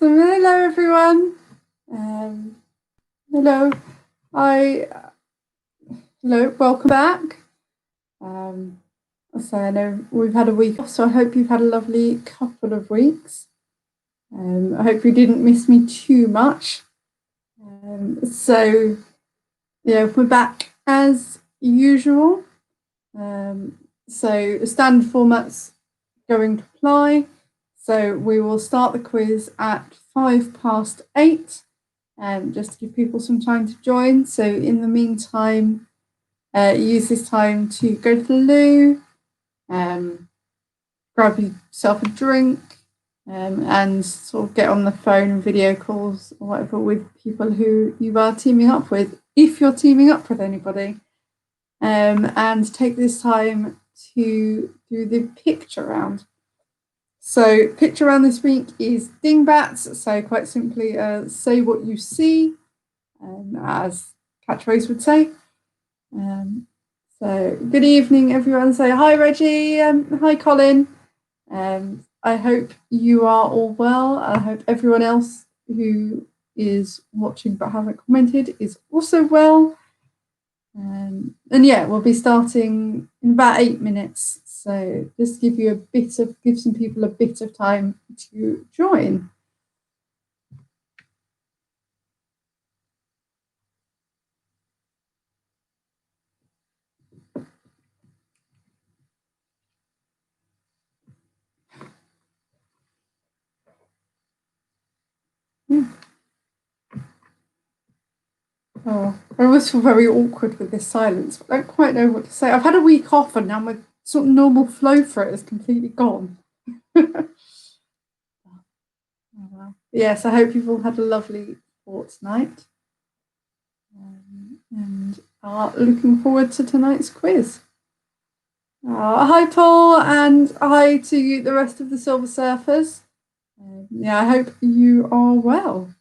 So hello everyone. Hello. Hello. Welcome back. So I know we've had a week off, so I hope you've had a lovely couple of weeks. I hope you didn't miss me too much. So yeah, we're back as usual. So the standard format's going to apply. So we will start the quiz at 8:05, just to give people some time to join. So in the meantime, use this time to go to the loo, grab yourself a drink, and sort of get on the phone, video calls, or whatever with people who you are teaming up with, if you're teaming up with anybody. And take this time to do the picture round. So picture round this week is dingbats. So quite simply, say what you see, as Catchphrase would say. So good evening, everyone. Say hi, Reggie. Hi, Colin. I hope you are all well. I hope everyone else who is watching but haven't commented is also well. And yeah, we'll be starting in about 8 minutes. So just give some people a bit of time to join. Oh, I always feel very awkward with this silence. I don't quite know what to say. I've had a week off and now my sort of normal flow for it is completely gone. Yes, I hope you've all had a lovely fortnight and are looking forward to tonight's quiz. Hi, Paul, and hi to the rest of the Silver Surfers. I hope you are well.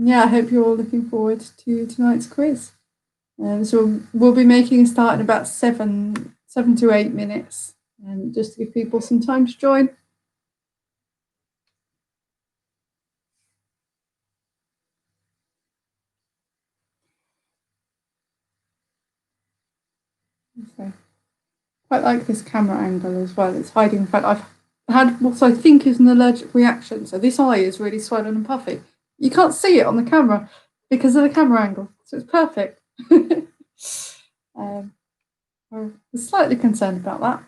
I hope you're all looking forward to tonight's quiz. So we'll be making a start in about 7 to 8 minutes, just to give people some time to join. Okay. Quite like this camera angle as well. It's hiding the fact I've had what I think is an allergic reaction. So this eye is really swollen and puffy. You can't see it on the camera because of the camera angle. So it's perfect. I was slightly concerned about that.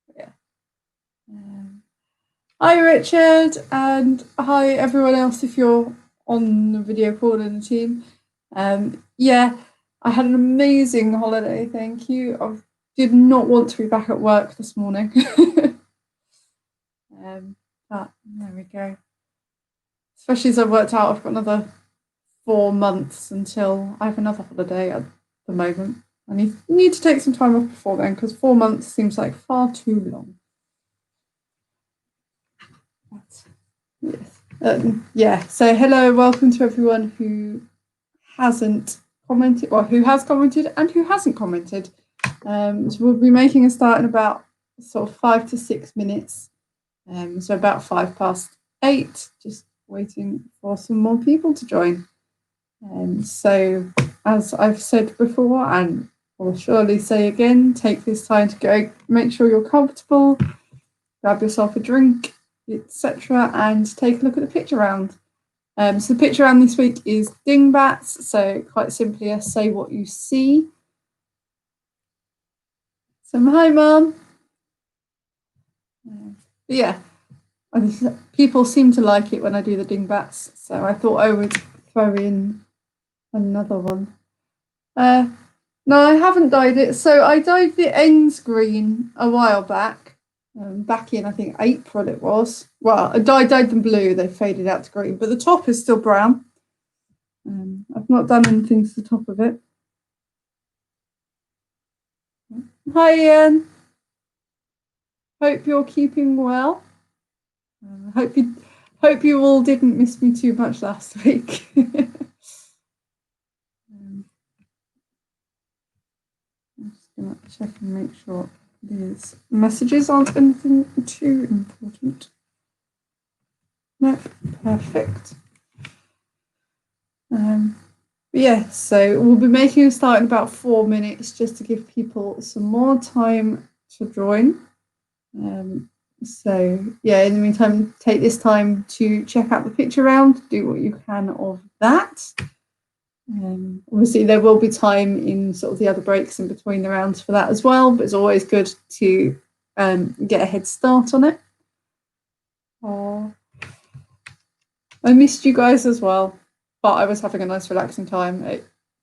But yeah. Hi, Richard, and hi, everyone else, if you're on the video call in the team. I had an amazing holiday, thank you. I did not want to be back at work this morning. But there we go. Especially as I've worked out, I've got another 4 months until I have another holiday at the moment. I need to take some time off before then, because 4 months seems like far too long. Yes. So hello, welcome to everyone who hasn't commented, or who has commented and who hasn't commented. So we'll be making a start in about sort of 5 to 6 minutes. So about 8:05, just waiting for some more people to join. So as I've said before, and will surely say again, take this time to go, make sure you're comfortable, grab yourself a drink, etc., and take a look at the picture round. So the picture round this week is dingbats. So quite simply, say what you see. So hi, Mum. Yeah, people seem to like it when I do the dingbats, so I thought I would throw in another one. No, I haven't dyed it. So I dyed the ends green a while back. Back in, I think, April it was. Well, I dyed them blue. They faded out to green, but the top is still brown. I've not done anything to the top of it. Hi, Ian. Hope you're keeping well. Hope you all didn't miss me too much last week. I'm just going to check and make sure these messages aren't anything too important. No, perfect. Yeah, so we'll be making a start in about 4 minutes just to give people some more time to join. So yeah, in the meantime, take this time to check out the picture round, do what you can of that. Obviously, there will be time in sort of the other breaks in between the rounds for that as well, but it's always good to get a head start on it. I missed you guys as well, but I was having a nice relaxing time.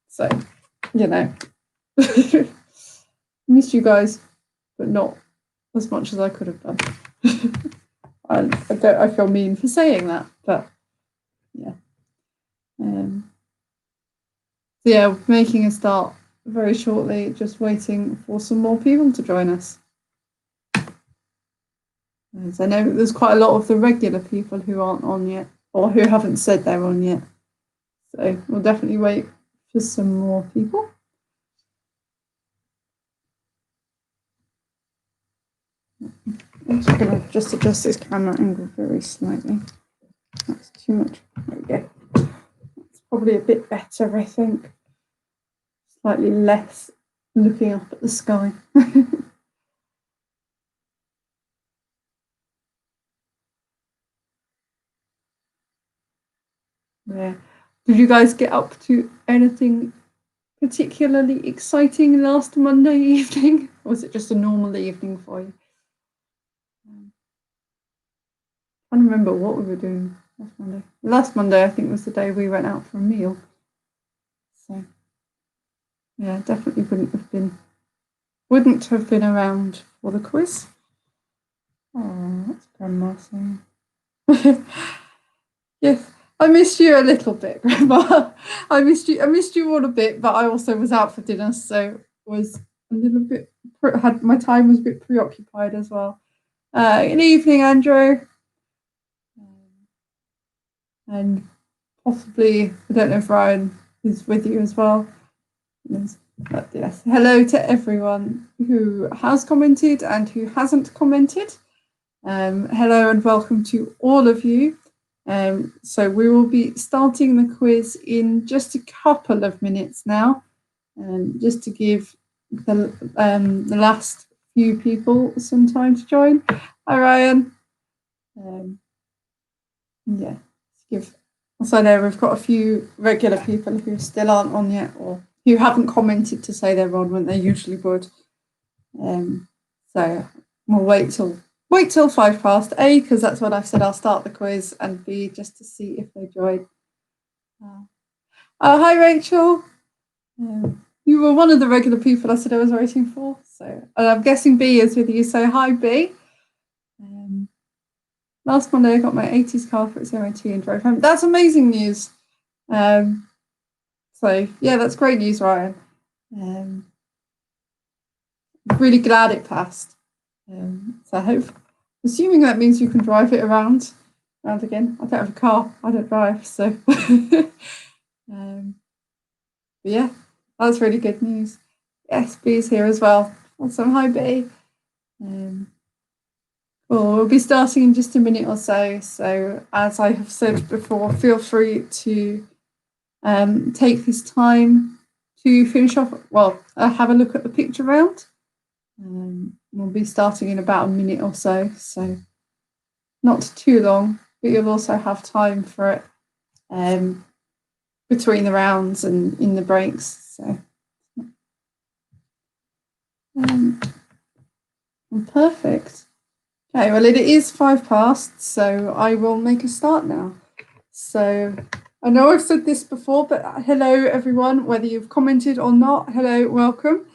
So, you know, missed you guys, but not as much as I could have done. I feel mean for saying that, but yeah. So yeah, making a start very shortly, just waiting for some more people to join us. As I know there's quite a lot of the regular people who aren't on yet, or who haven't said they're on yet. So we'll definitely wait for some more people. I'm just going to just adjust this camera angle very slightly. That's too much. There we go. That's probably a bit better, I think. Slightly less looking up at the sky. Yeah. Did you guys get up to anything particularly exciting last Monday evening? Or was it just a normal evening for you? I can't remember what we were doing last Monday. Last Monday, I think, was the day we went out for a meal. So, yeah, definitely wouldn't have been around for the quiz. Oh, that's Grandma saying. Yes, I missed you a little bit, Grandma. I missed you all a bit, but I also was out for dinner, so was a little bit my time was a bit preoccupied as well. Good evening, Andrew. And possibly, I don't know if Ryan is with you as well. But yes, hello to everyone who has commented and who hasn't commented. Hello and welcome to all of you. So we will be starting the quiz in just a couple of minutes now, just to give the last few people some time to join. Hi, Ryan. Yeah, so there we've got a few regular people who still aren't on yet, or who haven't commented to say they're on when they usually would. So we'll wait till 8:05, A, because that's when I've said I'll start the quiz, and B, just to see if they join. Hi, Rachel. You were one of the regular people I said I was waiting for. So I'm guessing B is with you. So hi, B. Last Monday I got my 80s car for its MOT and drove home. That's amazing news. So yeah, that's great news, Ryan. Really glad it passed. So I hope, assuming that means you can drive it around again. I don't have a car. I don't drive, so yeah, that's really good news. Yes, B's here as well. Awesome. Hi, B. Well, we'll be starting in just a minute or so. So as I have said before, feel free to take this time to finish off. Well, have a look at the picture round. We'll be starting in about a minute or so. So not too long, but you'll also have time for it between the rounds and in the breaks. So perfect. Okay, well, it is 5 past, so I will make a start now. So I know I've said this before, but hello, everyone, whether you've commented or not. Hello, welcome.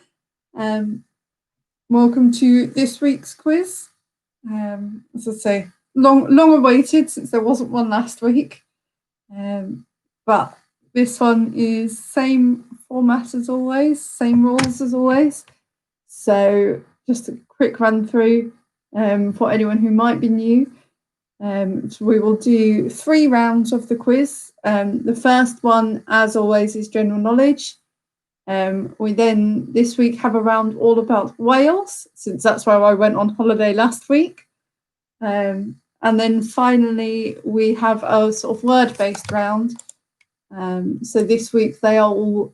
Welcome to this week's quiz. As I say, long awaited, since there wasn't one last week. But this one is same format as always, same rules as always. So just a quick run through for anyone who might be new. So we will do 3 rounds of the quiz. The first one, as always, is general knowledge. We then this week have a round all about Wales, since that's where I went on holiday last week. And And then finally, we have a sort of word-based round. So this week they are all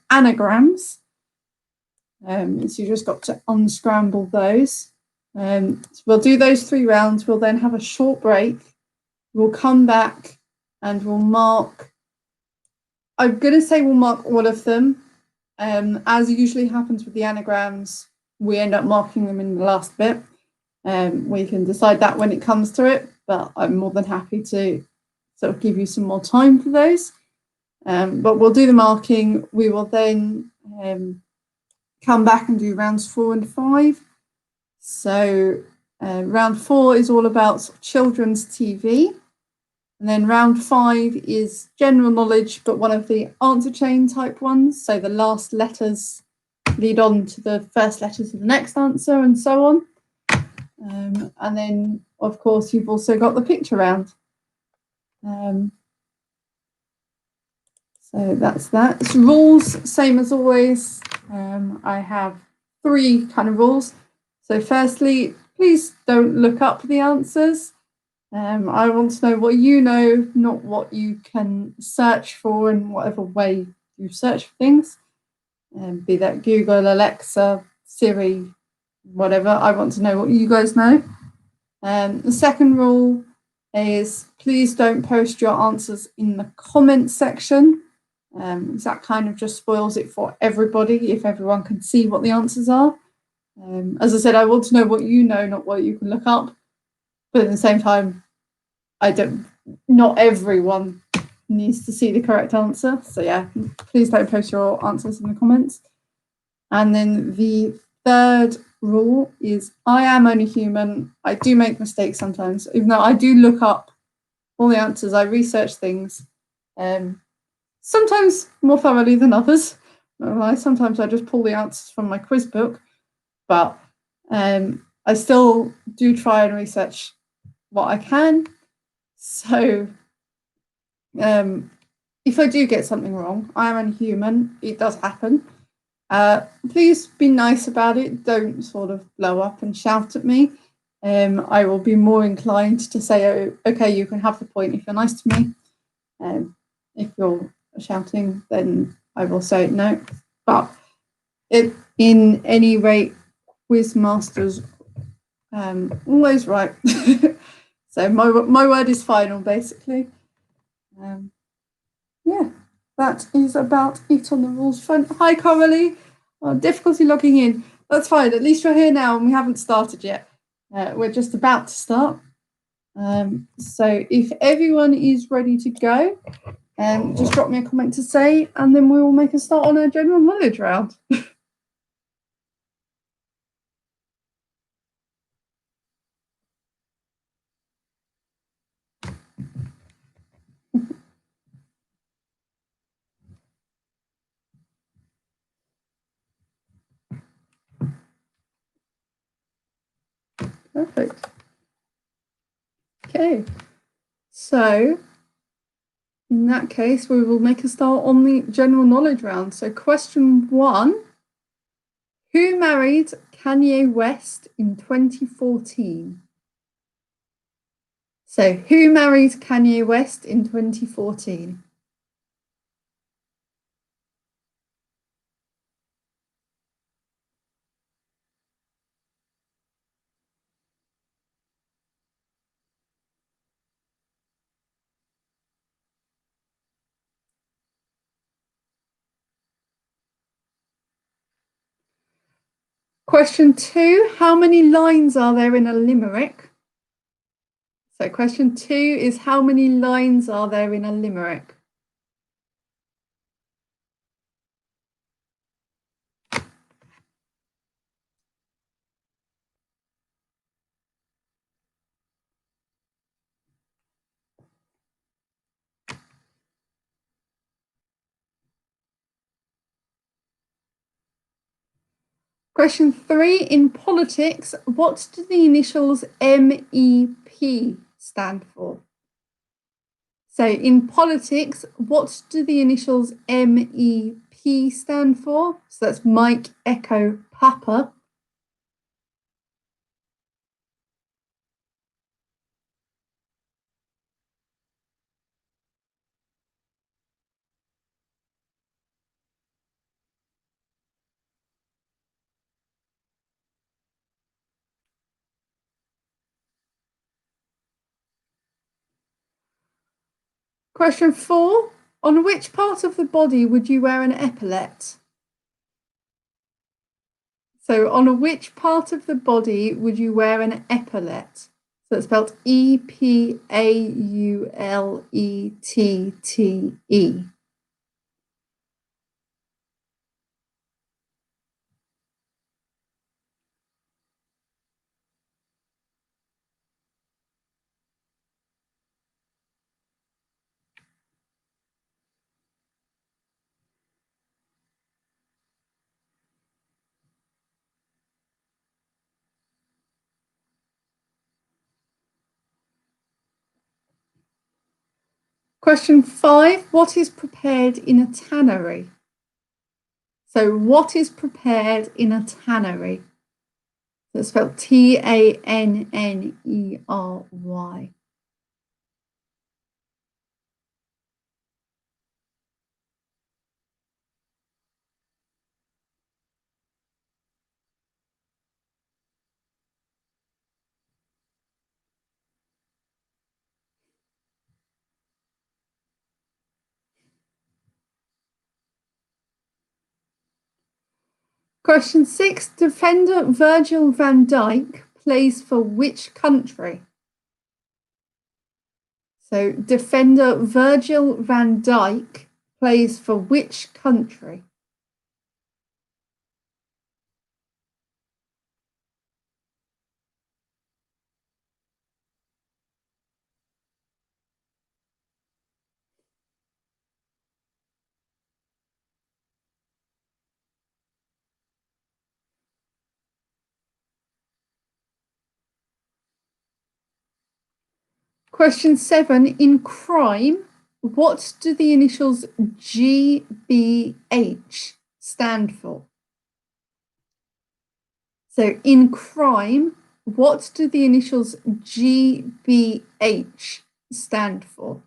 anagrams. So you just got to unscramble those. So we'll do those 3 rounds. We'll then have a short break. We'll come back and we'll mark. I'm going to say we'll mark all of them. As usually happens with the anagrams, we end up marking them in the last bit. We can decide that when it comes to it, but I'm more than happy to sort of give you some more time for those. But we'll do the marking. We will then come back and do rounds 4 and 5. So round 4 is all about sort of children's TV. And then round 5 is general knowledge, but one of the answer chain type ones. So the last letters lead on to the first letters of the next answer and so on. And then, of course, you've also got the picture round. So that's that. So rules, same as always. I have 3 kind of rules. So firstly, please don't look up the answers. I want to know what you know, not what you can search for in whatever way you search for things. Be that Google, Alexa, Siri, whatever. I want to know what you guys know. The second rule is please don't post your answers in the comments section. That kind of just spoils it for everybody if everyone can see what the answers are. As I said, I want to know what you know, not what you can look up. But at the same time, not everyone needs to see the correct answer. So yeah, please don't post your answers in the comments. And then the third rule is I am only human. I do make mistakes sometimes, even though I do look up all the answers. I research things, sometimes more thoroughly than others. Sometimes I just pull the answers from my quiz book, but I still do try and research what I can. So if I do get something wrong, I am only human. It does happen. Please be nice about it. Don't sort of blow up and shout at me. I will be more inclined to say, oh, okay, you can have the point if you're nice to me. If you're shouting, then I will say no. But in any rate, Quizmaster's always right. So my word is final, basically. Yeah, that is about it on the rules front. Hi, Coralie. Difficulty logging in. That's fine. At least you're here now and we haven't started yet. We're just about to start. So if everyone is ready to go, just drop me a comment to say, and then we will make a start on our general knowledge round. Perfect. Okay, so in that case, we will make a start on the general knowledge round. So question 1, who married Kanye West in 2014? So who married Kanye West in 2014? Question 2, how many lines are there in a limerick? So question 2 is how many lines are there in a limerick? Question 3, in politics, what do the initials MEP stand for? So in politics, what do the initials MEP stand for? So that's Mike, Echo, Papa. Question 4. On which part of the body would you wear an epaulet? So on which part of the body would you wear an epaulet? So it's spelled E-P-A-U-L-E-T-T-E. Question 5. What is prepared in a tannery? So what is prepared in a tannery? So it's spelled T-A-N-N-E-R-Y. Question 6. Defender Virgil van Dijk plays for which country? So defender Virgil van Dijk plays for which country? Question 7. In crime, what do the initials GBH stand for? So in crime, what do the initials GBH stand for?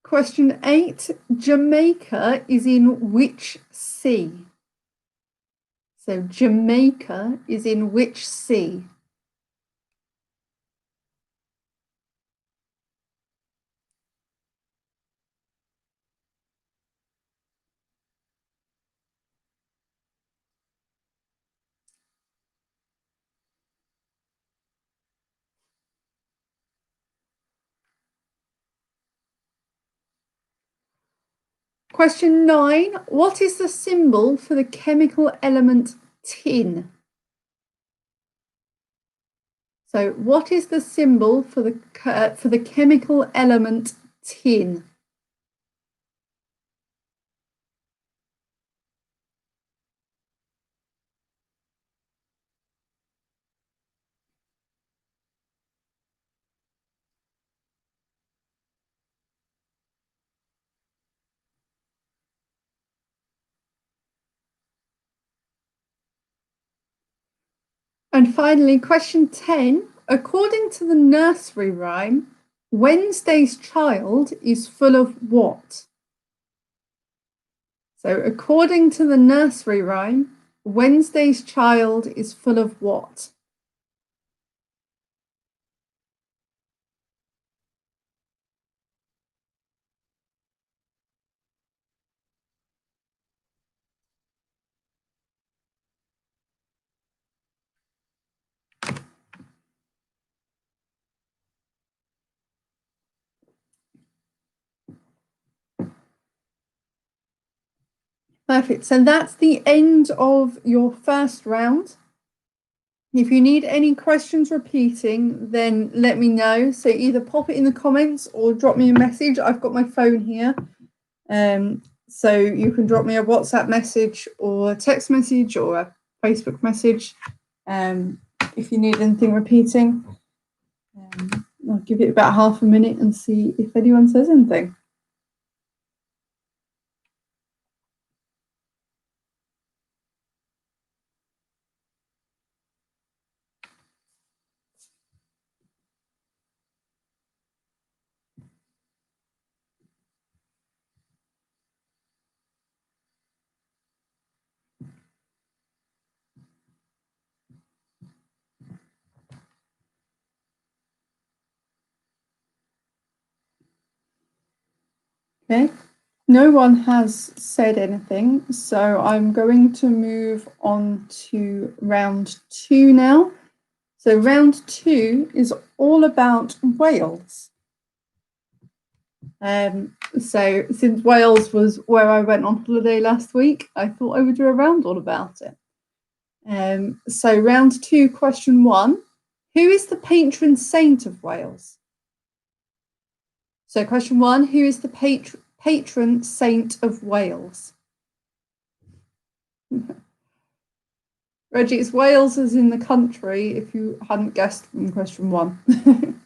Question 8. Jamaica is in which sea? So Jamaica is in which sea? Question 9. What is the symbol for the chemical element tin? So what is the symbol for the chemical element tin? And finally, question 10. According to the nursery rhyme, Wednesday's child is full of what? So according to the nursery rhyme, Wednesday's child is full of what? Perfect. So that's the end of your first round. If you need any questions repeating, then let me know. So either pop it in the comments or drop me a message. I've got my phone here. So you can drop me a WhatsApp message or a text message or a Facebook message if you need anything repeating. I'll give it about half a minute and see if anyone says anything. Okay, no one has said anything, so I'm going to move on to round 2 now. So round 2 is all about Wales. So since Wales was where I went on holiday last week, I thought I would do a round all about it. So round 2, question 1, who is the patron saint of Wales? So question 1, who is the patron saint of Wales? Reggie, it's Wales as in the country, if you hadn't guessed from question 1.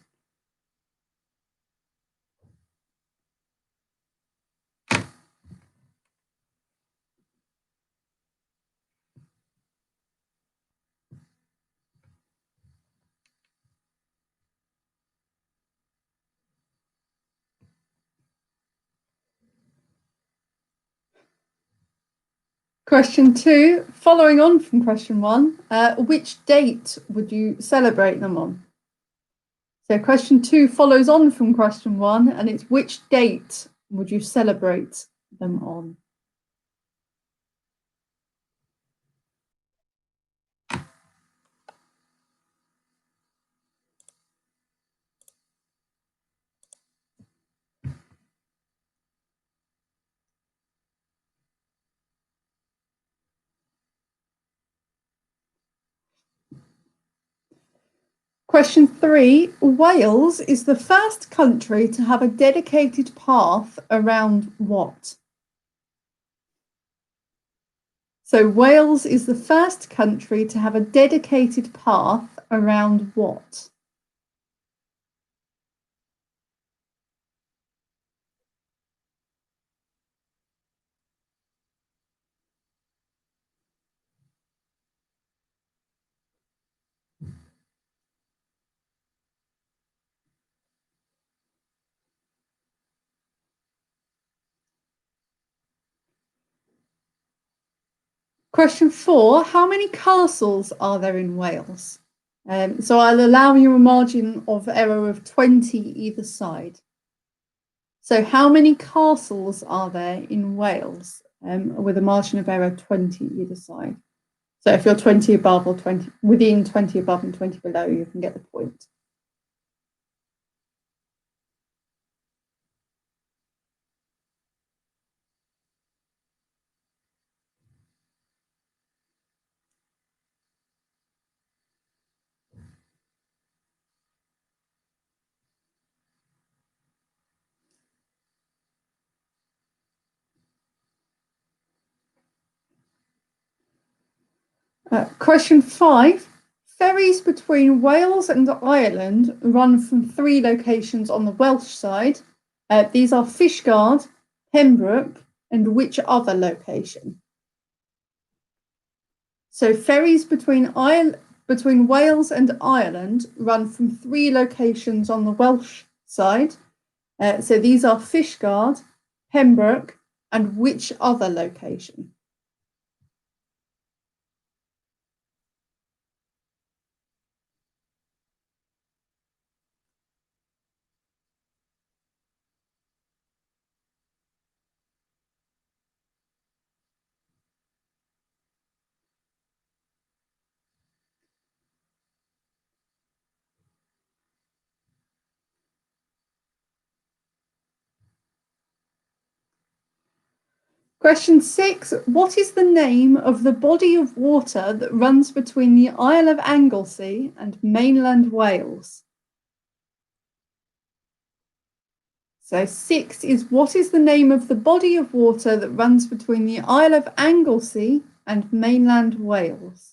Question 2, following on from question 1, which date would you celebrate them on? So question 2 follows on from question 1, and it's which date would you celebrate them on? Question 3, Wales is the first country to have a dedicated path around what? So Wales is the first country to have a dedicated path around what? Question 4, how many castles are there in Wales? So I'll allow you a margin of error of 20 either side. So how many castles are there in Wales with a margin of error 20 either side? So if you're 20 above or 20 within 20 above and 20 below, you can get the point. Question 5. Ferries between Wales and Ireland run from 3 locations on the Welsh side. These are Fishguard, Pembroke, and which other location? So ferries between Wales and Ireland run from 3 locations on the Welsh side. So these are Fishguard, Pembroke, and which other location? Question 6. What is the name of the body of water that runs between the Isle of Anglesey and mainland Wales? So 6 is what is the name of the body of water that runs between the Isle of Anglesey and mainland Wales?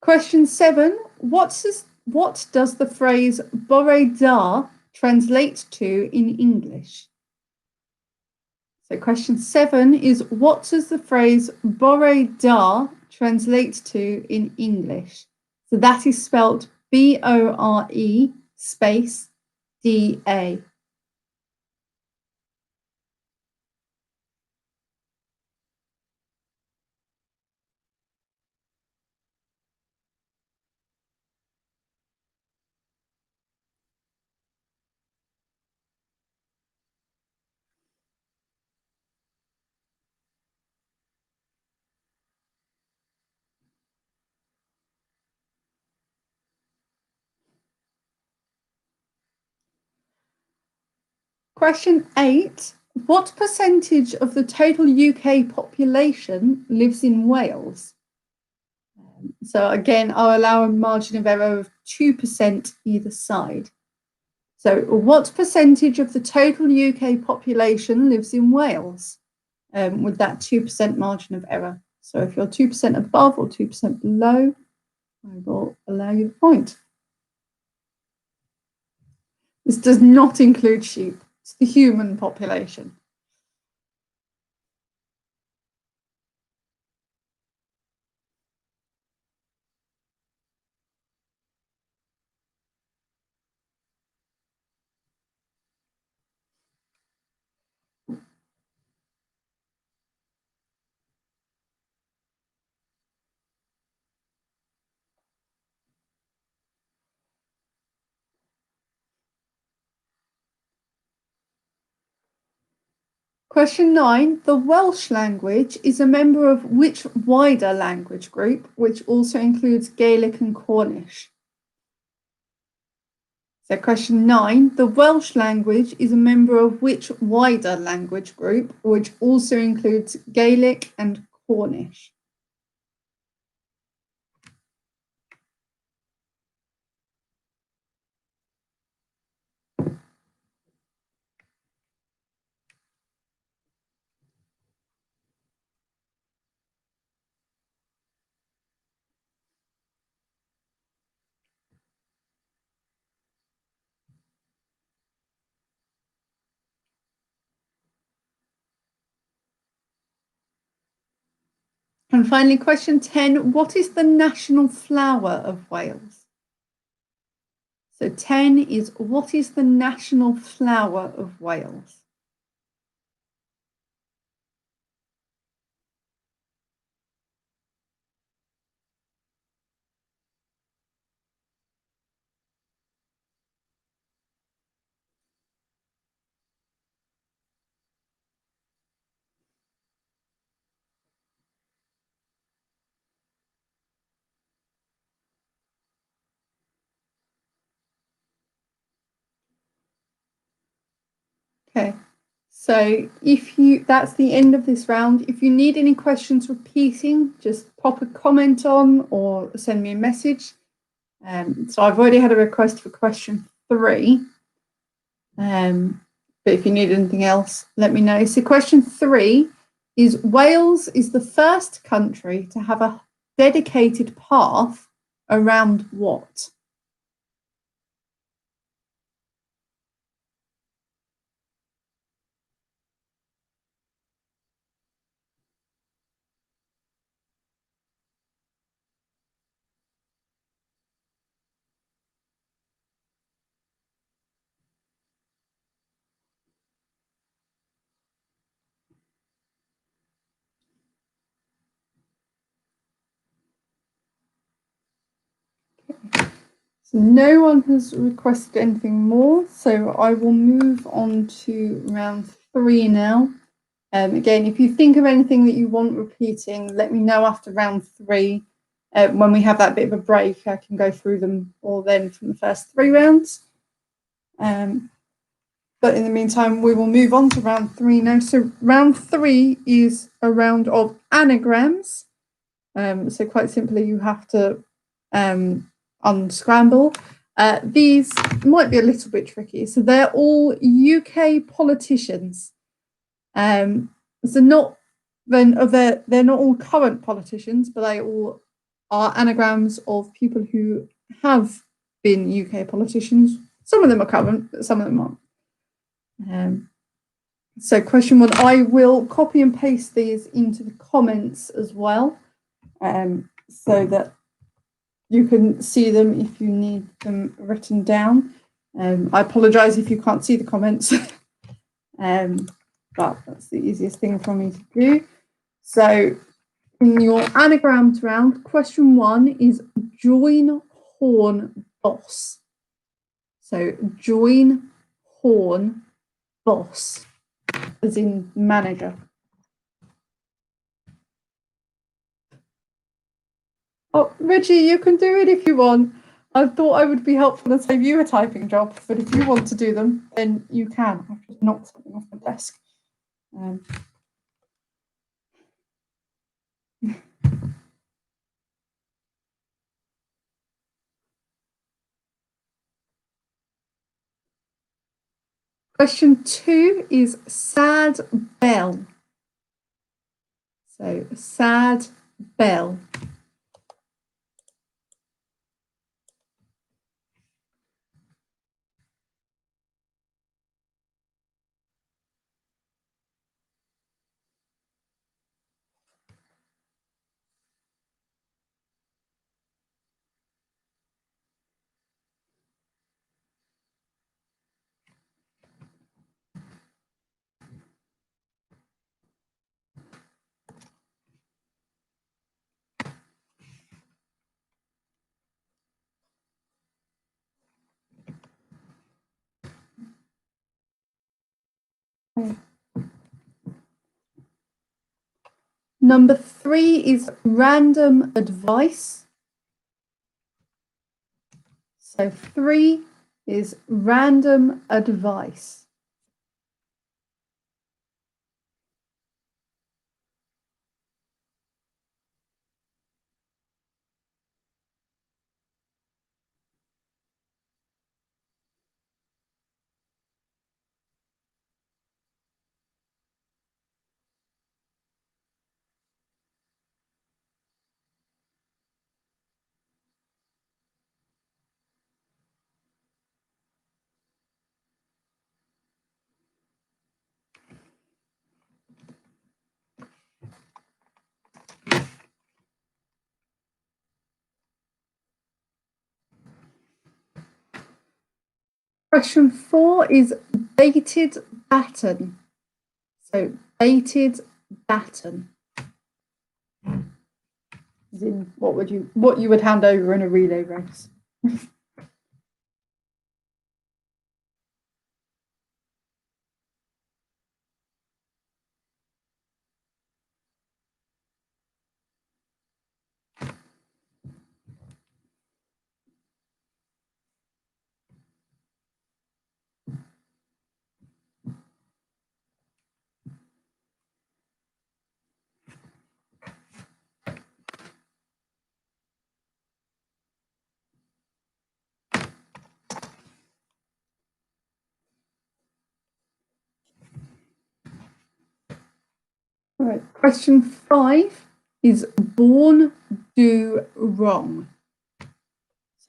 Question 7. What does the phrase bore da translate to in English? So question 7 is what does the phrase bore da translates to in English? So that is spelt B-O-R-E space D-A. Question 8. What percentage of the total UK population lives in Wales? So again, I'll allow a margin of error of 2% either side. So what percentage of the total UK population lives in Wales with that 2% margin of error? So if you're 2% above or 2% below, I will allow you the point. This does not include sheep. It's the human population. Question 9. The Welsh language is a member of which wider language group, which also includes Gaelic and Cornish? So question 9. The Welsh language is a member of which wider language group, which also includes Gaelic and Cornish? And finally, question 10, what is the national flower of Wales? So 10 is, what is the national flower of Wales? Okay, so that's the end of this round. If you need any questions repeating, just pop a comment on or send me a message. So I've already had a request for question 3. But if you need anything else, let me know. So question 3 is Wales is the first country to have a dedicated path around what? So no one has requested anything more, so I will move on to round 3 now. Again, if you think of anything that you want repeating, let me know after round 3. When we have that bit of a break, I can go through them all then from the first 3 rounds. But in the meantime, we will move on to round 3 now. So round 3 is a round of anagrams. So quite simply, you have to unscramble. These might be a little bit tricky. So they're all UK politicians. So they're not all current politicians, but they all are anagrams of people who have been UK politicians. Some of them are current, but some of them aren't. So question 1, I will copy and paste these into the comments as well. so that you can see them if you need them written down. I apologise if you can't see the comments, but that's the easiest thing for me to do. So in your anagrams round, question 1 is join horn boss. So join horn boss, as in manager. Oh, Reggie, you can do it if you want. I thought I would be helpful and save you a typing job, but if you want to do them, then you can. I've just knocked something off my desk. Question 2 is sad bell. So sad bell. Number 3 is random advice. So 3 is random advice. Question 4 is baited baton. So baited baton. As in what you would hand over in a relay race. All right, question 5 is born do wrong.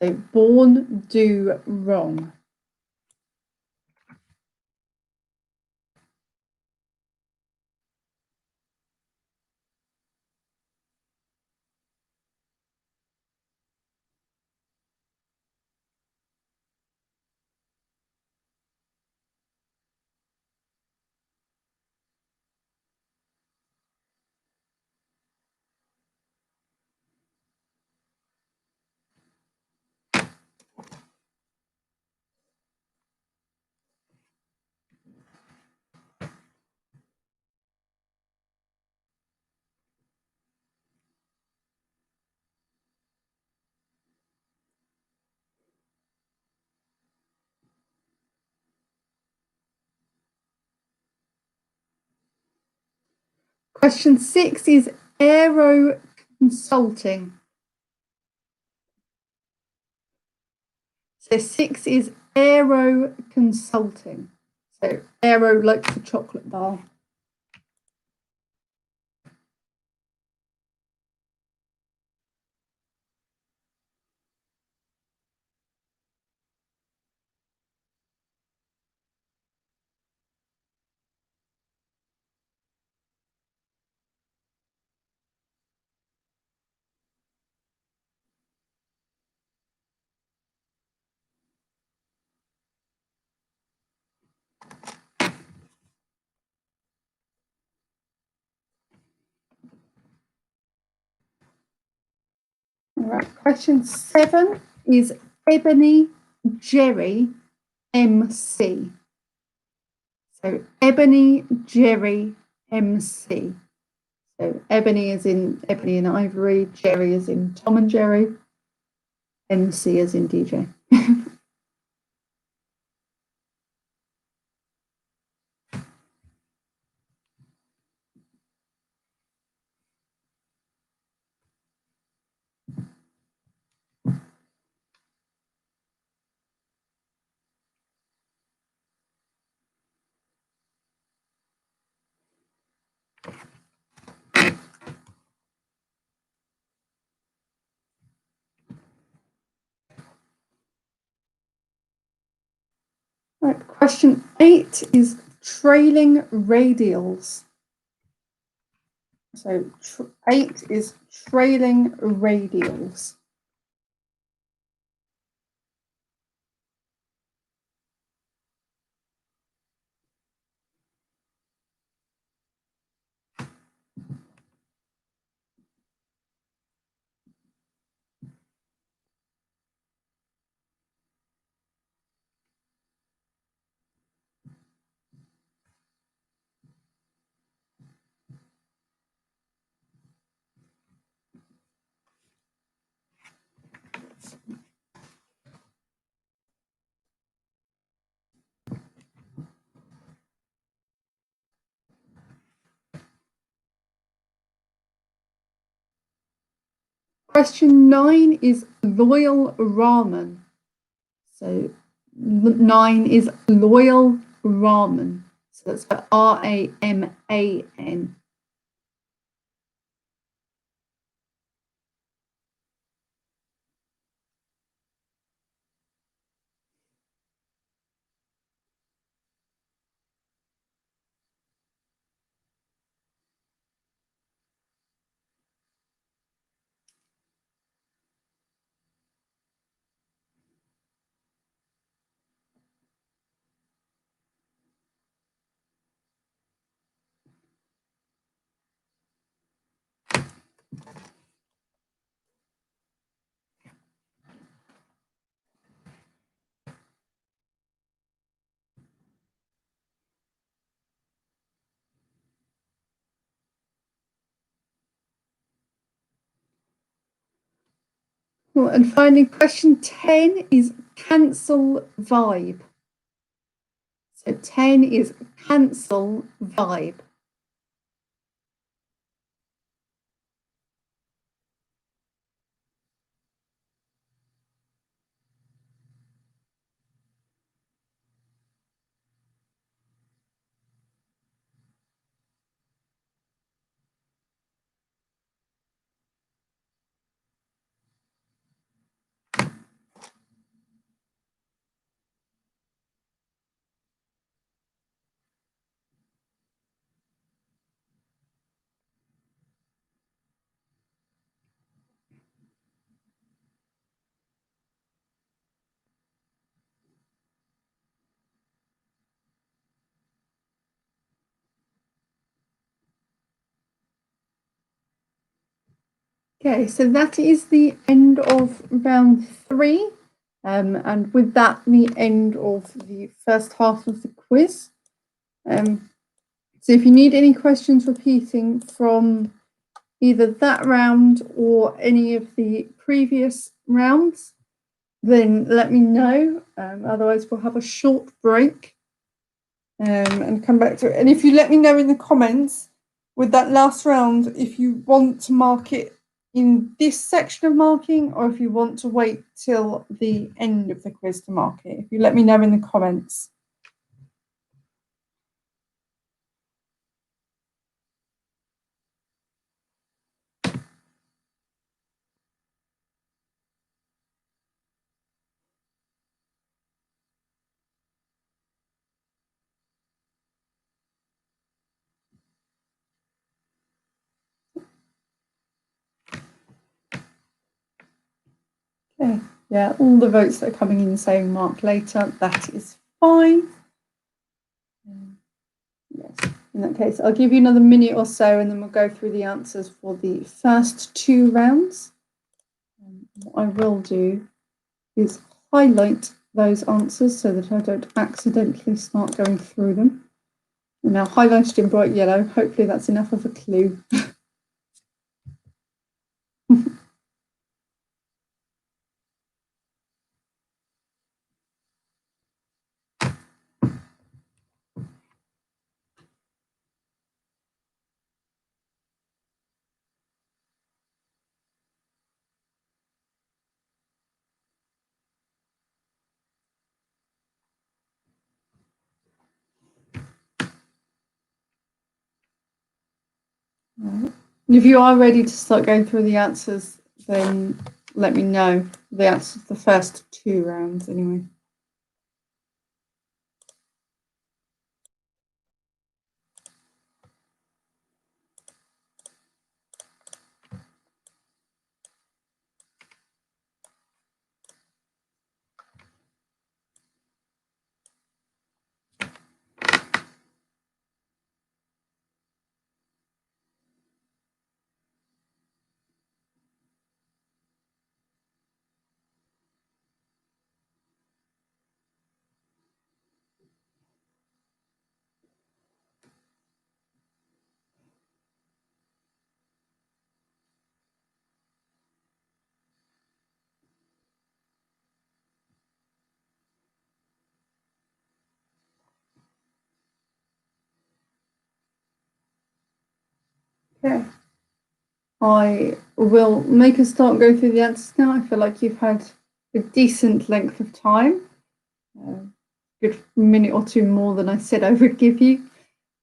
So born do wrong. Question 6 is aero consulting. So 6 is aero consulting. So aero like the chocolate bar. right, question 7 is Ebony Jerry MC. So Ebony Jerry MC. So Ebony is in Ebony and Ivory, Jerry is in Tom and Jerry, MC is in DJ. Right, question 8 is trailing radials. So 8 is trailing radials. Question 9 is loyal ramen. So 9 is loyal ramen. So that's for RAMAN. Well, and finally, question 10 is cancel vibe. So 10 is cancel vibe. Okay, so that is the end of round 3. And with that, the end of the first half of the quiz. So if you need any questions repeating from either that round or any of the previous rounds, then let me know. Otherwise, we'll have a short break and come back to it. And if you let me know in the comments with that last round, if you want to mark it in this section of marking or if you want to wait till the end of the quiz to mark it. If you let me know in the comments. Okay, yeah, all the votes that are coming in saying mark later, that is fine. Yes, in that case, I'll give you another minute or so and then we'll go through the answers for the first 2 rounds. what I will do is highlight those answers so that I don't accidentally start going through them. And now highlighted in bright yellow, hopefully that's enough of a clue. If you are ready to start going through the answers, then let me know. The answers the first 2 rounds anyway. Okay. I will make a start go through the answers now. I feel like you've had a decent length of time, a good minute or 2 more than I said I would give you.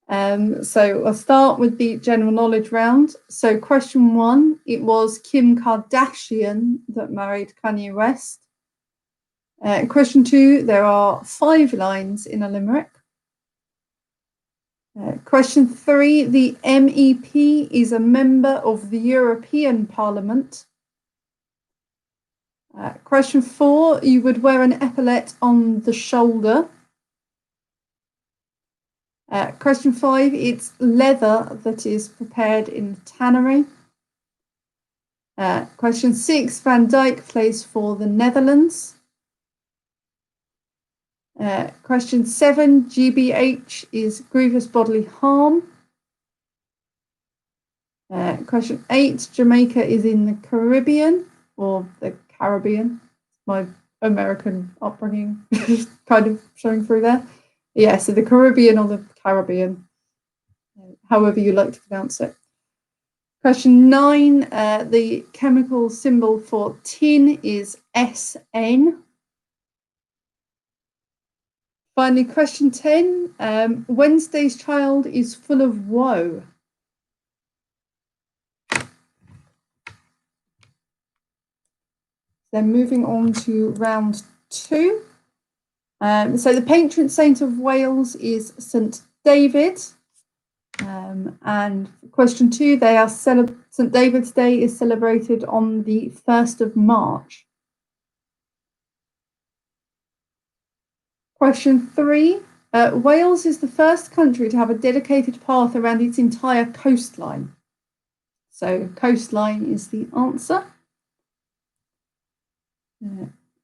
So I'll start with the general knowledge round. So question 1, it was Kim Kardashian that married Kanye West. Question 2, there are 5 lines in a limerick. Question 3, the MEP is a member of the European Parliament. Question 4, you would wear an epaulette on the shoulder. Question 5, it's leather that is prepared in the tannery. Question 6, Van Dijk plays for the Netherlands. Question 7, GBH is grievous bodily harm. Question 8, Jamaica is in the Caribbean, or the Caribbean. My American upbringing kind of showing through there. Yeah, so the Caribbean or the Caribbean, however you like to pronounce it. Question 9, the chemical symbol for tin is SN. Finally, question 10, Wednesday's child is full of woe. Then moving on to round 2. So the patron saint of Wales is St David. And question 2, St David's Day is celebrated on the 1st of March. Question 3, Wales is the first country to have a dedicated path around its entire coastline. So coastline is the answer.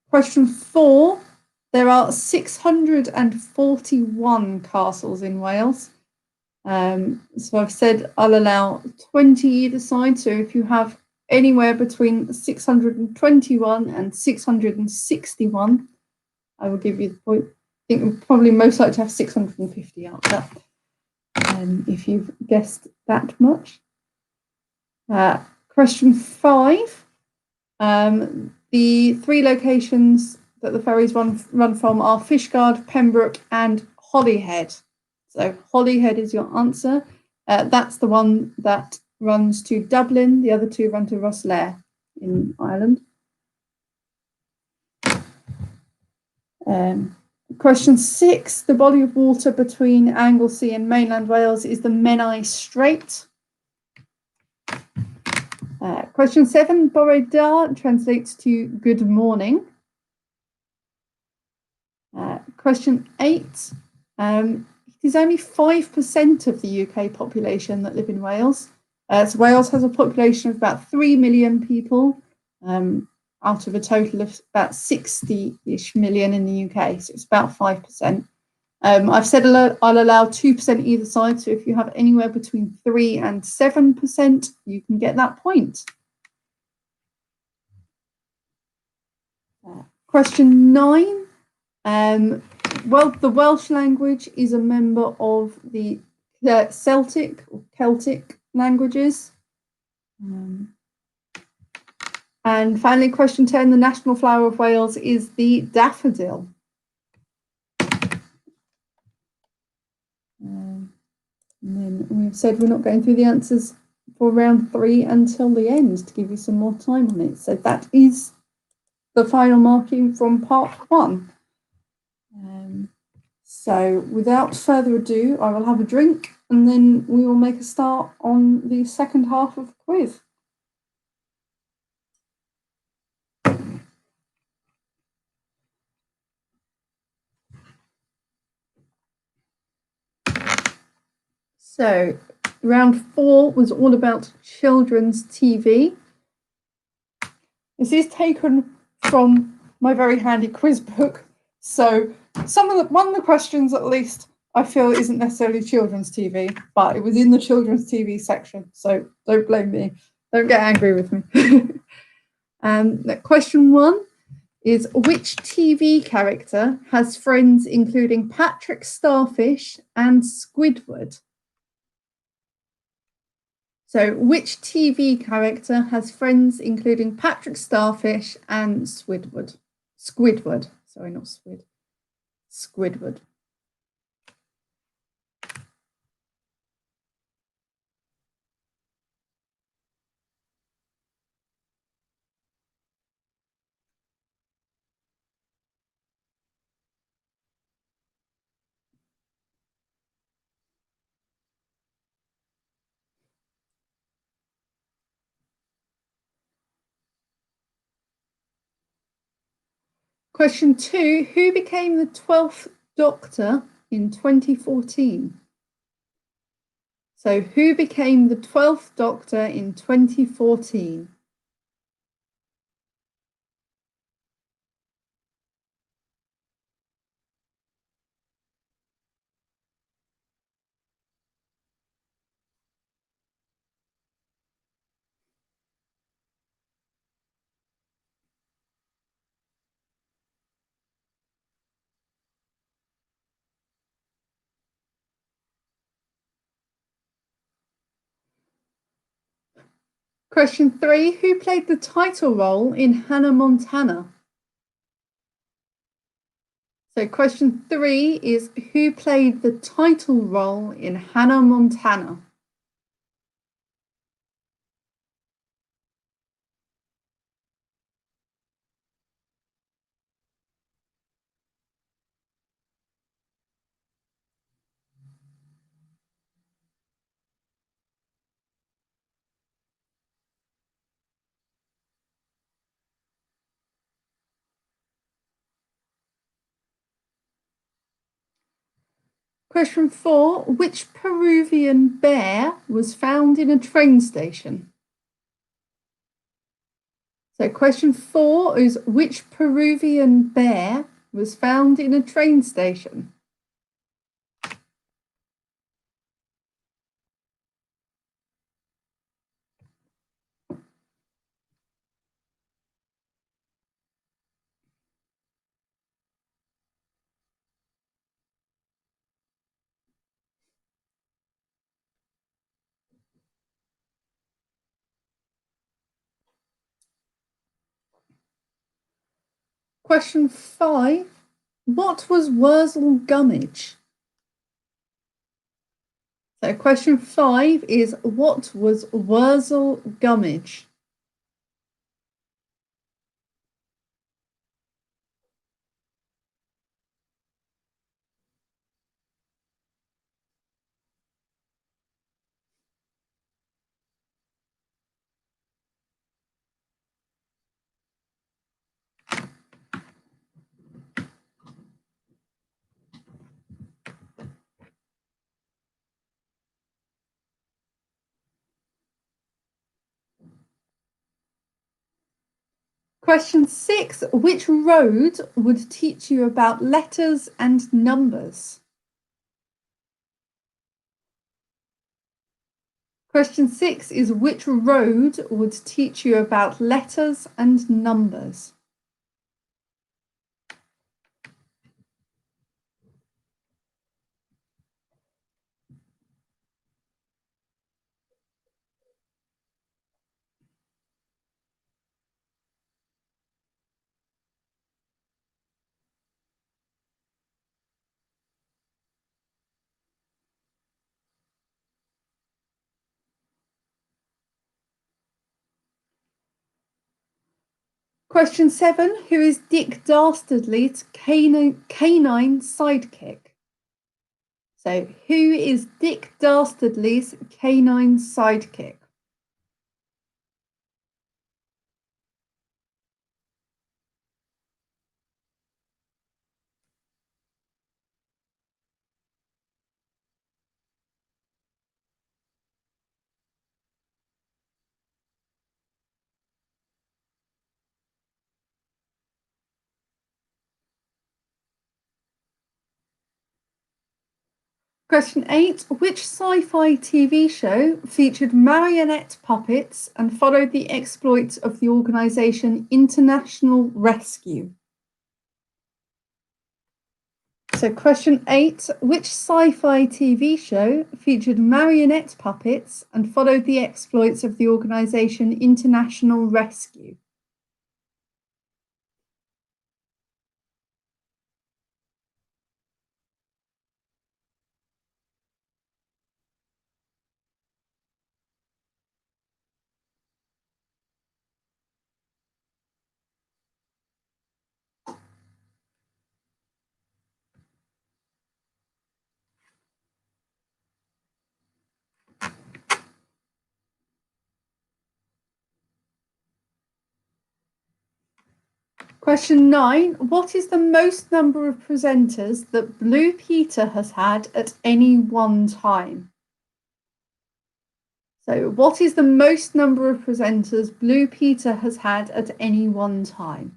Question 4, there are 641 castles in Wales. So I've said I'll allow 20 either side. So if you have anywhere between 621 and 661, I will give you the point. I think we're probably most likely to have 650 out there, if you've guessed that much. Question 5, the 3 locations that the ferries run from are Fishguard, Pembroke and Holyhead. So Holyhead is your answer. That's the one that runs to Dublin. The other 2 run to Rosslare in Ireland. Question 6, the body of water between Anglesey and mainland Wales is the Menai Strait. Question 7, Bore Da translates to good morning. Question 8, it is only 5% of the UK population that live in Wales. So Wales has a population of about 3 million people. out of a total of about 60-ish million in the UK, so it's about 5%. I've said I'll allow 2% either side, so if you have anywhere between 3 and 7%, you can get that point. Question 9. Well, the Welsh language is a member of the Celtic or Celtic languages. And finally, question 10, the national flower of Wales is the daffodil. And then we've said we're not going through the answers for round 3 until the end to give you some more time on it. So that is the final marking from part 1. So without further ado, I will have a drink and then we will make a start on the second half of the quiz. So round 4 was all about children's TV. This is taken from my very handy quiz book. So one of the questions at least I feel isn't necessarily children's TV, but it was in the children's TV section. So don't blame me. Don't get angry with me. Question 1 is, which TV character has friends including Patrick Starfish and Squidward? So which TV character has friends including Patrick Starfish and Squidward? Squidward, sorry, not Squid. Squidward. Question 2, who became the 12th Doctor in 2014? So who became the 12th Doctor in 2014? Question 3, who played the title role in Hannah Montana? So question 3 is, who played the title role in Hannah Montana? Question 4, which Peruvian bear was found in a train station? So question 4 is, which Peruvian bear was found in a train station? Question 5, what was Wurzel Gummidge? So question 5 is, what was Wurzel Gummidge? Question 6. Which road would teach you about letters and numbers? Question 6 is which road would teach you about letters and numbers? Question 7. Who is Dick Dastardly's canine sidekick? So, who is Dick Dastardly's canine sidekick? Question 8. Which sci-fi TV show featured marionette puppets and followed the exploits of the organisation International Rescue? So question 8. Which sci-fi TV show featured marionette puppets and followed the exploits of the organisation International Rescue? Question 9. What is the most number of presenters that Blue Peter has had at any one time? So, what is the most number of presenters Blue Peter has had at any one time?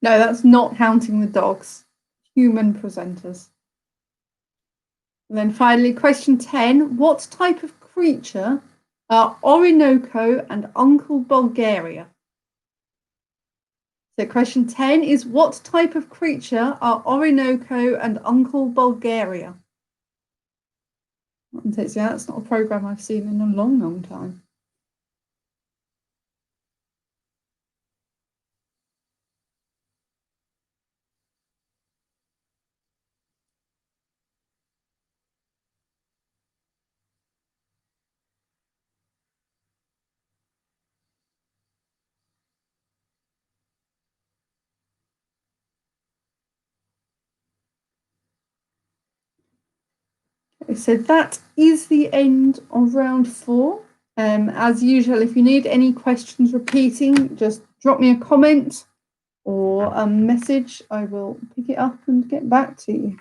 No, that's not counting the dogs. Human presenters. And then finally, question 10. What type of creature are Orinoco and Uncle Bulgaria? So question 10 is what type of creature are Orinoco and Uncle Bulgaria? That's not a programme I've seen in a long, long time. So that is the end of round 4. As usual, if you need any questions repeating, just drop me a comment or a message. I will pick it up and get back to you.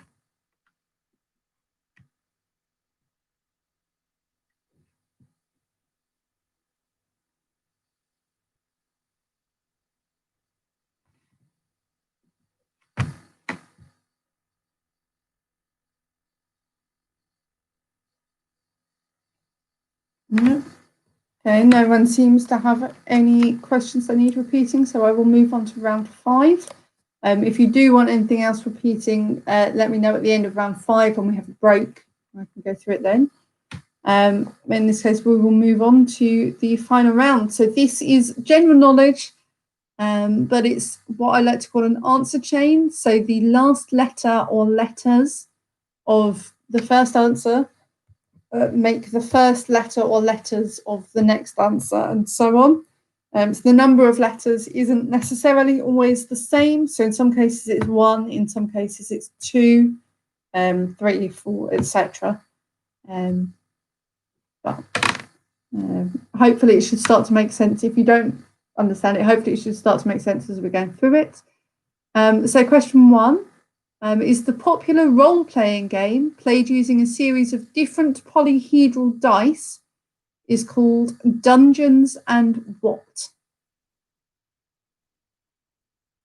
Okay, no one seems to have any questions that need repeating, so I will move on to round 5. If you do want anything else repeating, let me know at the end of round 5 when we have a break. I can go through it then. In this case, we will move on to the final round. So this is general knowledge, but it's what I like to call an answer chain. So the last letter or letters of the first answer make the first letter or letters of the next answer, and so on. So the number of letters isn't necessarily always the same. So in some cases it's 1, in some cases it's 2, 3, 4, etc. But hopefully it should start to make sense. If you don't understand it, hopefully it should start to make sense as we're going through it. So question 1 is the popular role-playing game played using a series of different polyhedral dice is called Dungeons and what?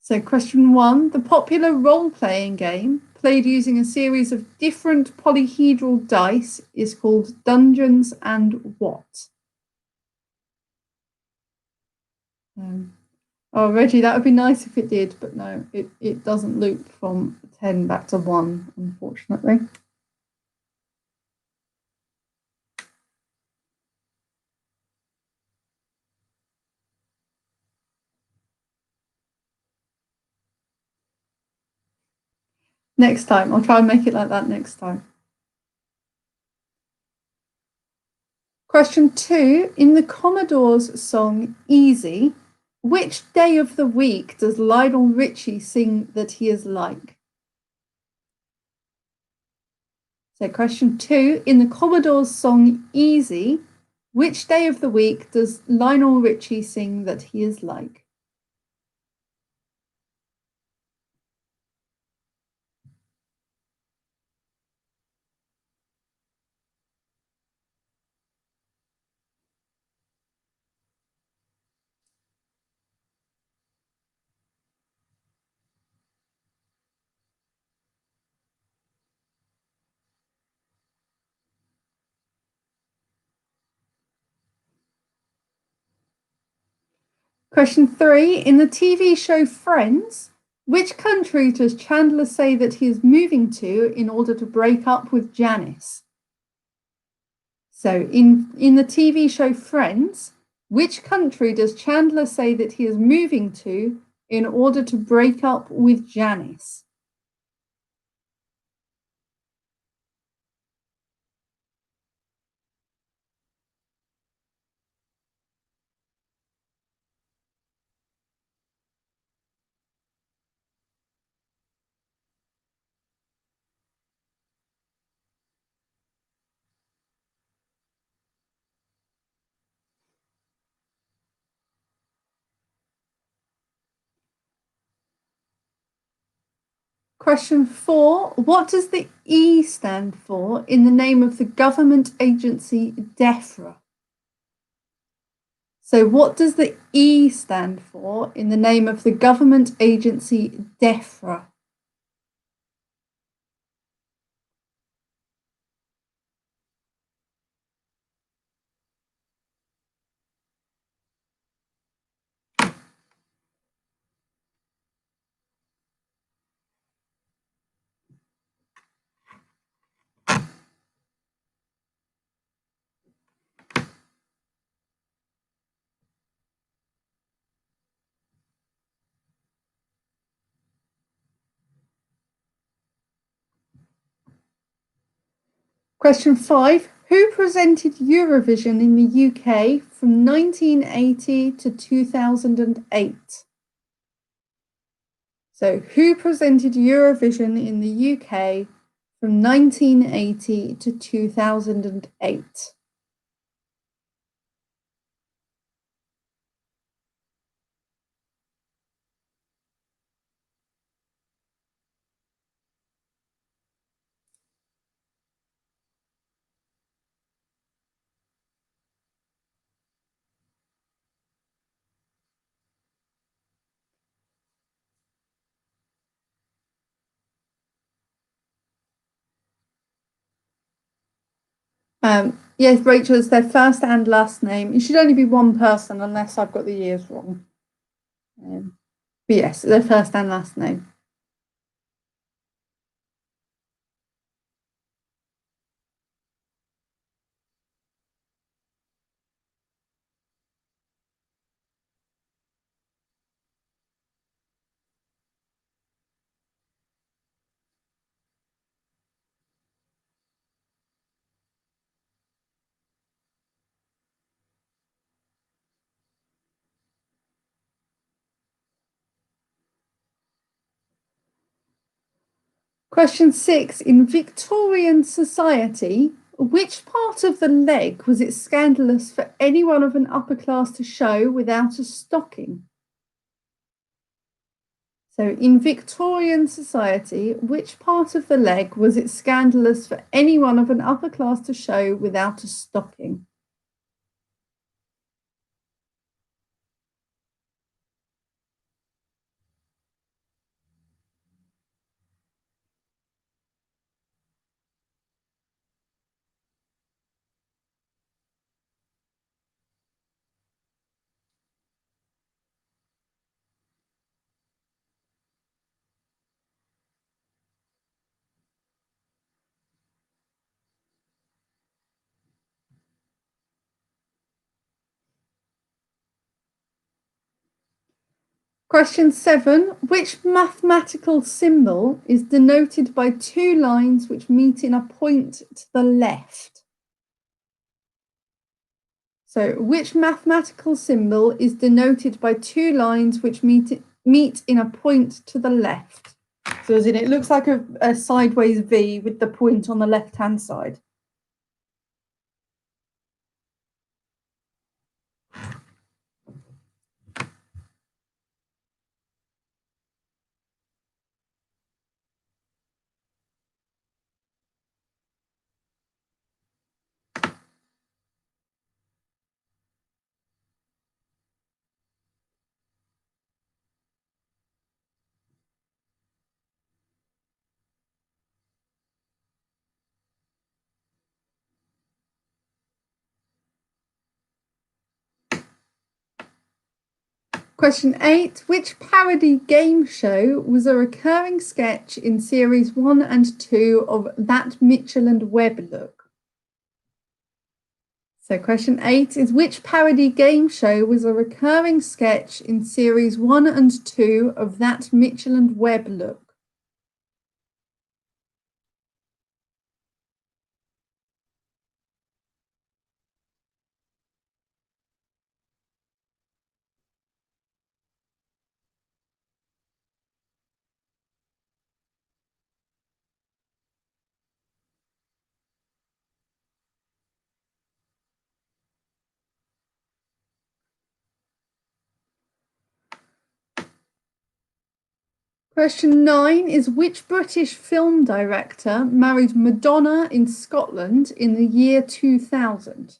So question 1, the popular role-playing game played using a series of different polyhedral dice is called Dungeons and what? Oh, Reggie, that would be nice if it did, but no, it doesn't loop from 10 back to 1, unfortunately. Next time, I'll try and make it like that next time. Question 2, in the Commodores song Easy, which day of the week does Lionel Richie sing that he is like? So question 2, in the Commodores song Easy, which day of the week does Lionel Richie sing that he is like? Question 3, in the TV show Friends, which country does Chandler say that he is moving to in order to break up with Janice? So in the TV show Friends, which country does Chandler say that he is moving to in order to break up with Janice? Question 4, what does the E stand for in the name of the government agency DEFRA? So what does the E stand for in the name of the government agency DEFRA? Question 5, who presented Eurovision in the UK from 1980 to 2008? So who presented Eurovision in the UK from 1980 to 2008? Yes, Rachel, it's their first and last name. It should only be one person unless I've got the years wrong. But yes, their first and last name. Question 6. In Victorian society, which part of the leg was it scandalous for anyone of an upper class to show without a stocking? So, in Victorian society, which part of the leg was it scandalous for anyone of an upper class to show without a stocking? Question 7. Which mathematical symbol is denoted by two lines which meet in a point to the left? So, which mathematical symbol is denoted by two lines which meet in a point to the left? So, as in, it looks like a sideways V with the point on the left-hand side. Question 8. Which parody game show was a recurring sketch in series 1 and 2 of That Mitchell and Webb Look? So question 8 is which parody game show was a recurring sketch in series 1 and 2 of That Mitchell and Webb Look? Question 9 is which British film director married Madonna in Scotland in the year 2000?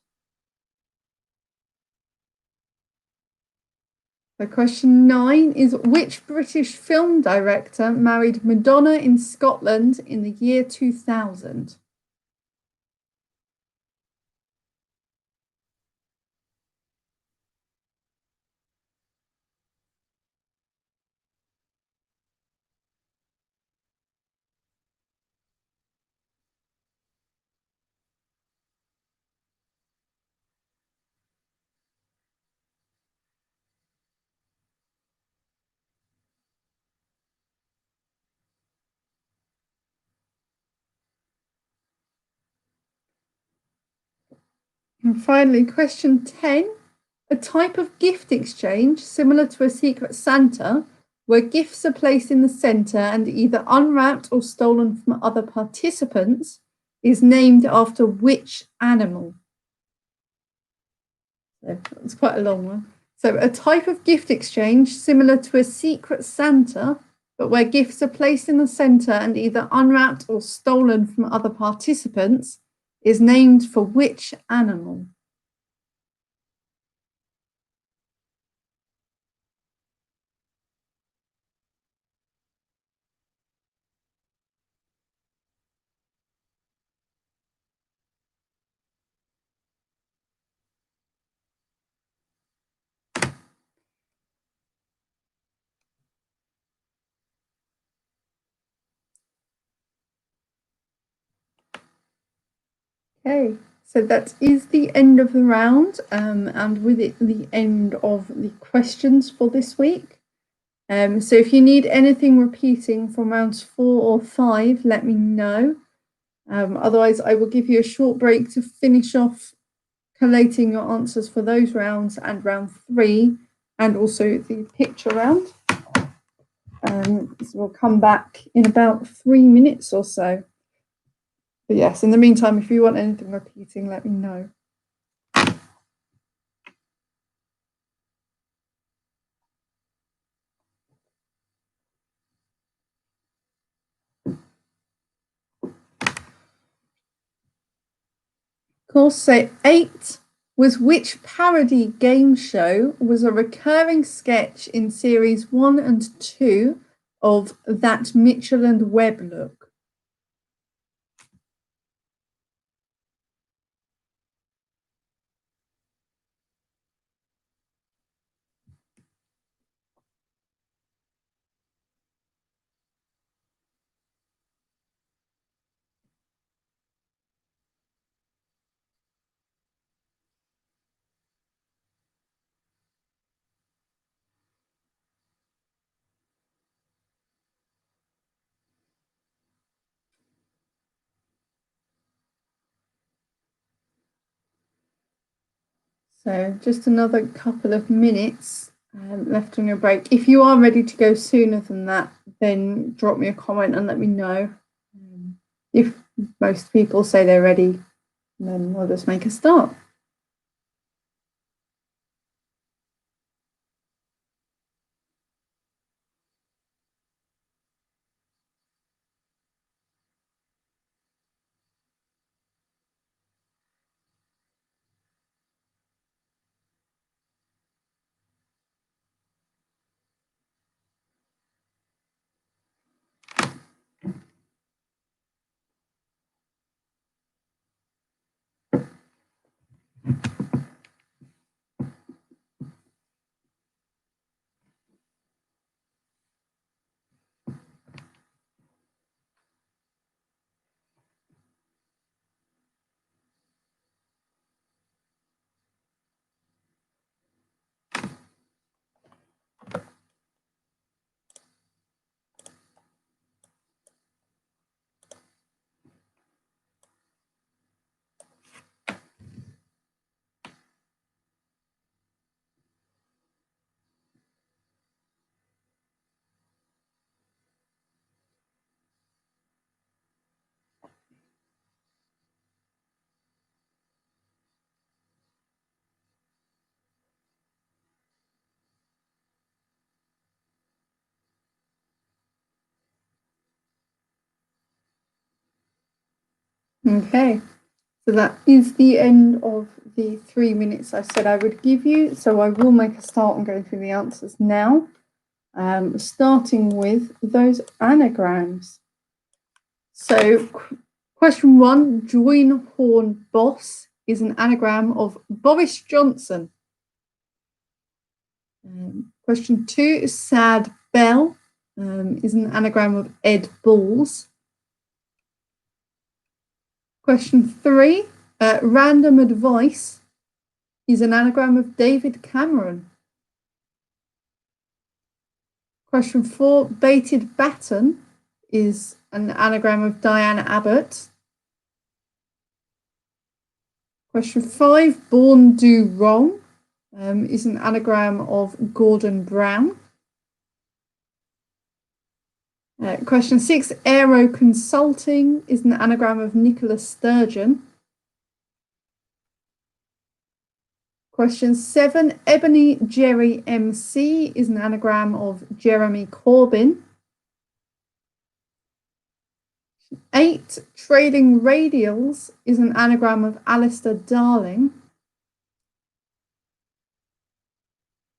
So question 9 is which British film director married Madonna in Scotland in the year 2000? And finally, question 10, a type of gift exchange similar to a Secret Santa, where gifts are placed in the centre and either unwrapped or stolen from other participants, is named after which animal? So that's quite a long one. So, a type of gift exchange similar to a Secret Santa, but where gifts are placed in the centre and either unwrapped or stolen from other participants, is named for which animal? Okay, so that is the end of the round, and with it, the end of the questions for this week. So if you need anything repeating from rounds 4 or 5, let me know. Otherwise, I will give you a short break to finish off collating your answers for those rounds and round 3, and also the picture round. So we'll come back in about 3 minutes or so. But yes, in the meantime, if you want anything repeating, let me know. Course, so 8 was which parody game show was a recurring sketch in series 1 and 2 of That Mitchell and Webb Look? So just another couple of minutes left on your break. If you are ready to go sooner than that, then drop me a comment and let me know. If most people say they're ready, then we'll just make a start. Okay, so that is the end of the 3 minutes I said I would give you. So I will make a start on going through the answers now, starting with those anagrams. So question 1, Join Horn Boss is an anagram of Boris Johnson. Question 2, Sad Bell is an anagram of Ed Balls. Question 3, Random Advice is an anagram of David Cameron. Question 4, Baited Baton is an anagram of Diana Abbott. Question 5, Born Do Wrong is an anagram of Gordon Brown. Question 6, Aero Consulting is an anagram of Nicola Sturgeon. Question 7, Ebony Jerry MC is an anagram of Jeremy Corbyn. 8, Trailing Radials is an anagram of Alistair Darling.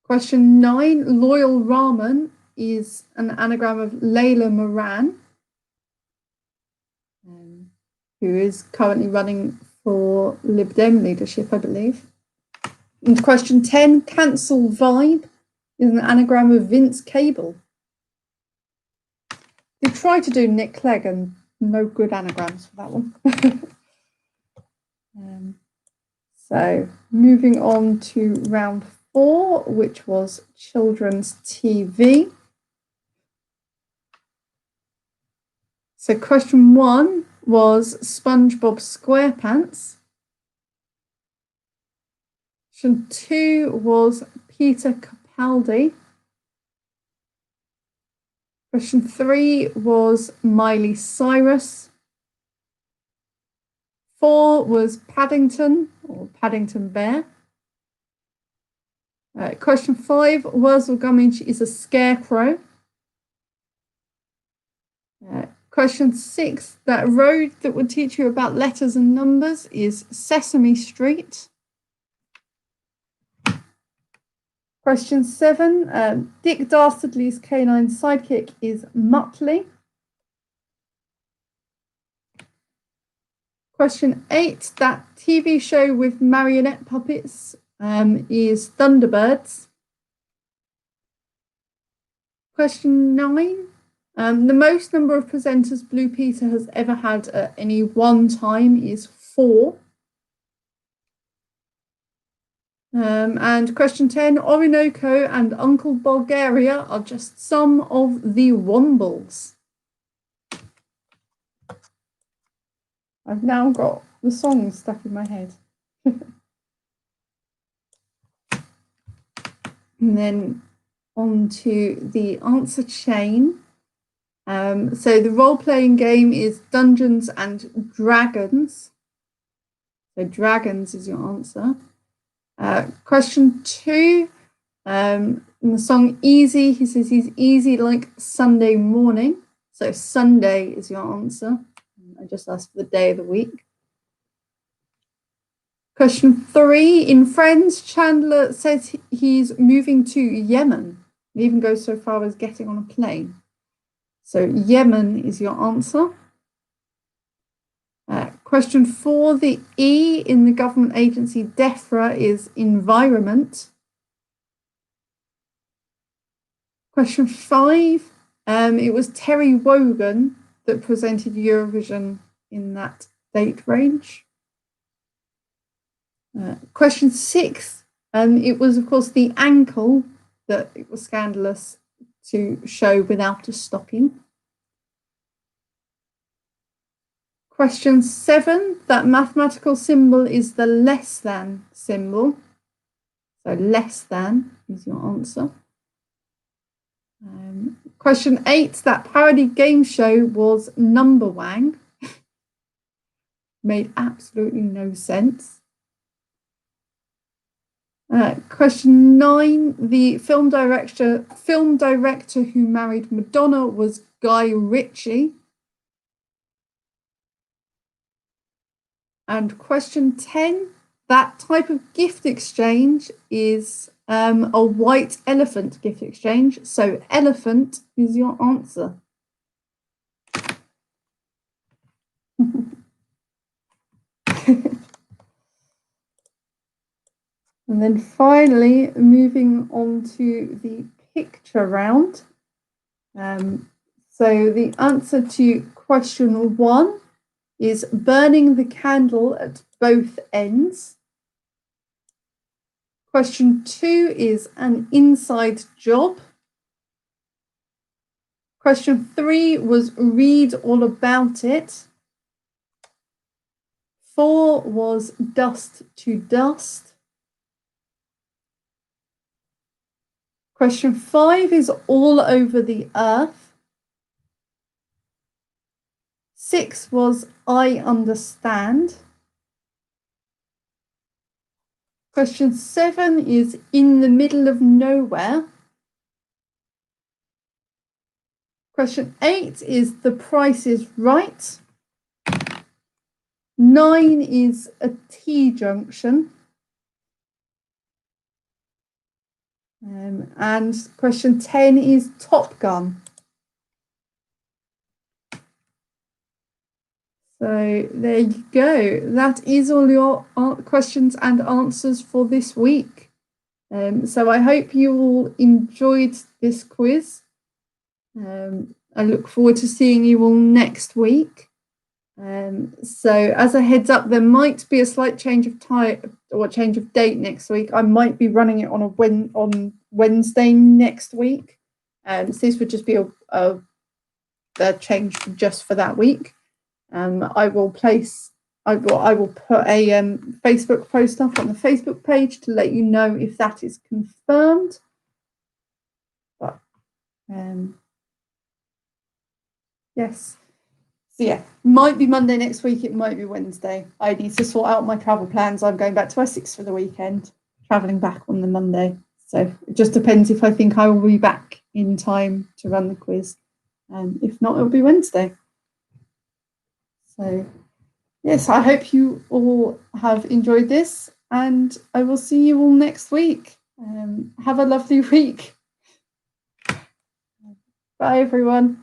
Question 9, Loyal Ramen is an anagram of Layla Moran, who is currently running for Lib Dem leadership, I believe. And question 10, Cancel Vibe is an anagram of Vince Cable. We tried to do Nick Clegg and no good anagrams for that one. So moving on to round 4, which was children's TV. So question 1 was SpongeBob SquarePants. Question 2 was Peter Capaldi. Question 3 was Miley Cyrus. 4 was Paddington or Paddington Bear. Question 5, Wurzel Gummidge is a scarecrow. Question 6, that road that would teach you about letters and numbers is Sesame Street. Question 7, Dick Dastardly's canine sidekick is Muttley. Question 8, that TV show with marionette puppets is Thunderbirds. Question 9, the most number of presenters Blue Peter has ever had at any one time is 4. And question 10, Orinoco and Uncle Bulgaria are just some of the Wombles. I've now got the songs stuck in my head. And then on to the answer chain. So the role-playing game is Dungeons and Dragons. So dragons is your answer. Question 2, in the song Easy, he says he's easy like Sunday morning. So Sunday is your answer. I just asked for the day of the week. Question 3, in Friends, Chandler says he's moving to Yemen. He even goes so far as getting on a plane. So Yemen is your answer. Question 4, the E in the government agency DEFRA is environment. Question 5, it was Terry Wogan that presented Eurovision in that date range. Question 6, it was of course the ankle that it was scandalous to show without a stocking. Question 7, that mathematical symbol is the less than symbol. So less than is your answer. Question 8, that parody game show was Numberwang. Made absolutely no sense. Question 9, the film director who married Madonna was Guy Ritchie. And question 10, that type of gift exchange is a white elephant gift exchange. So elephant is your answer. And then finally, moving on to the picture round. So the answer to question 1 is burning the candle at both ends. Question 2 is an inside job. Question 3 was read all about it. 4 was dust to dust. Question 5 is all over the earth. 6 was I understand. Question 7 is in the middle of nowhere. Question 8 is the price is right. 9 is a T-junction. And question 10 is Top Gun. So there you go. That is all your questions and answers for this week. So I hope you all enjoyed this quiz. I look forward to seeing you all next week. So as a heads up, there might be a slight change of time or change of date next week. I might be running it on Wednesday next week. So this would just be a change just for that week. I will put a Facebook post up on the Facebook page to let you know if that is confirmed. But Yes. So yeah, might be Monday next week. It might be Wednesday. I need to sort out my travel plans. I'm going back to Essex for the weekend, traveling back on the Monday. So it just depends if I think I will be back in time to run the quiz. If not, it'll be Wednesday. So yes, I hope you all have enjoyed this, and I will see you all next week. Have a lovely week. Bye, everyone.